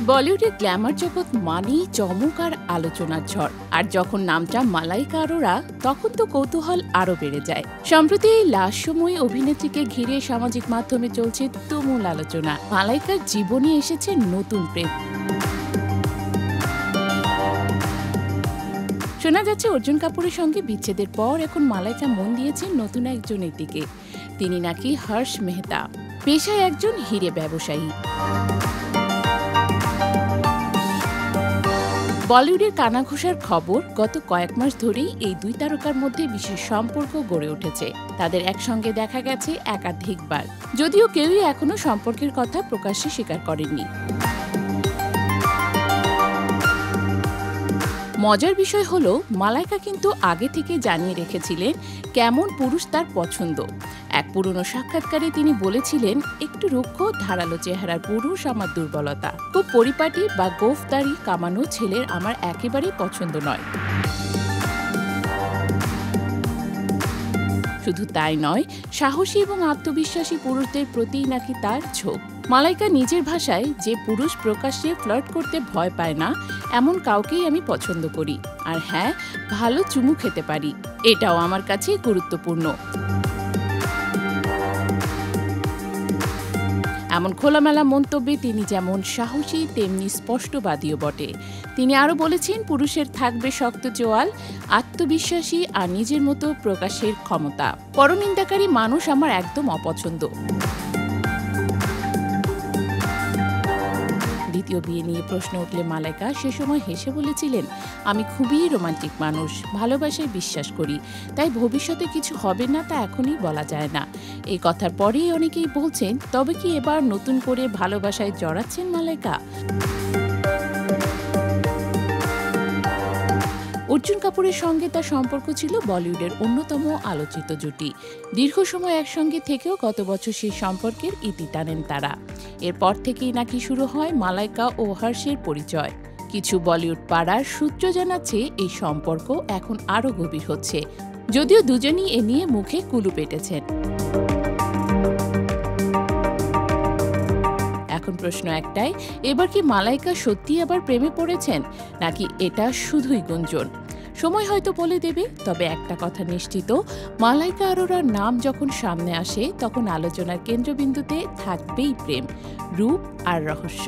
বলিউডের গ্ল্যামার জগৎ মানেই চমক আর আলোচনার ঝড়। আর যখন নামটা মালাইকা আরোরা, তখন তো কৌতূহল আরও বেড়ে যায়। সম্প্রতি এই লাস্যময়ী অভিনেত্রীকে ঘিরে সামাজিক মাধ্যমে চলছে তুমুল আলোচনা। মালাইকার জীবনে এসেছে নতুন প্রেম। শোনা যাচ্ছে অর্জুন কাপুরের সঙ্গে বিচ্ছেদের পর এখন মালাইকা মন দিয়েছেন নতুন একজনের দিকে। তিনি নাকি হর্ষ মেহতা, পেশায় একজন হিরে ব্যবসায়ী। বলিউডের কানাঘুষার খবর, গত কয়েক মাস ধরেই এই দুই তারকার মধ্যে বিশেষ সম্পর্ক গড়ে উঠেছে। তাদের একসঙ্গে দেখা গেছে একাধিকবার, যদিও কেউই এখনো সম্পর্কের কথা প্রকাশ্যে স্বীকার করেননি। মজার বিষয় হলো, মালাইকা কিন্তু আগে থেকে জানিয়ে রেখেছিলেন কেমন পুরুষ তার পছন্দ। এক পুরনো সাক্ষাৎকারে তিনি বলেছিলেন, একটু রুক্ষ ধারালো চেহারার পুরুষ আমার দুর্বলতা। খুব পরিপাটি বা গোঁফদাড়ি কামানো ছেলের আমার একেবারেই পছন্দ নয়। শুধু তাই নয়, সাহসী এবং আত্মবিশ্বাসী পুরুষদের প্রতিই নাকি তার ঝোঁক। মালাইকা নিজের ভাষায়, যে পুরুষ প্রকাশ্যে ফ্লার্ট করতে ভয় পায় না, এমন কাউকেই আমি পছন্দ করি। আর হ্যাঁ, ভালো চুমু খেতে পারি, এটাও আমার কাছে গুরুত্বপূর্ণ। এমন খোলামেলা মন্তব্যে তিনি যেমন সাহসী, তেমনি স্পষ্টবাদীও বটে। তিনি আরও বলেছেন, পুরুষের থাকবে শক্ত চোয়াল, আত্মবিশ্বাসী আর নিজের মতো প্রকাশের ক্ষমতা। পরনিন্দাকারী মানুষ আমার একদম অপছন্দ। দ্বিতীয় বিয়ে নিয়ে প্রশ্ন উঠলে মালাইকা সে সময় হেসে বলেছিলেন, আমি খুবই রোমান্টিক মানুষ, ভালোবাসায় বিশ্বাস করি, তাই ভবিষ্যতে কিছু হবে না তা এখনই বলা যায় না। এই কথার পরেই অনেকেই বলছেন, তবে কি এবার নতুন করে ভালোবাসায় জড়াচ্ছেন মালাইকা? অর্জুন কাপুরের সঙ্গে তার সম্পর্ক ছিল বলিউডের অন্যতম আলোচিত জুটি। দীর্ঘ সময় একসঙ্গে থেকেও গত বছর সেই সম্পর্কের ইতি টানেন তারা। এরপর থেকেই নাকি শুরু হয় মালাইকা ও হর্ষের পরিচয়। কিছু বলিউড পাড়ার সূত্র জানাচ্ছে, এই সম্পর্ক এখন আরও গভীর হচ্ছে, যদিও দুজনই এ নিয়ে মুখে কুলু পেটেছেন। এখন প্রশ্ন একটাই, এবার কি মালাইকা সত্যি আবার প্রেমে পড়েছেন, নাকি এটা শুধুই গুঞ্জন? সময় হয়তো বলে দেবে। তবে একটা কথা নিশ্চিত, মালাইকা আরোরার নাম যখন সামনে আসে, তখন আলোচনার কেন্দ্রবিন্দুতে থাকবেই প্রেম, রূপ আর রহস্য।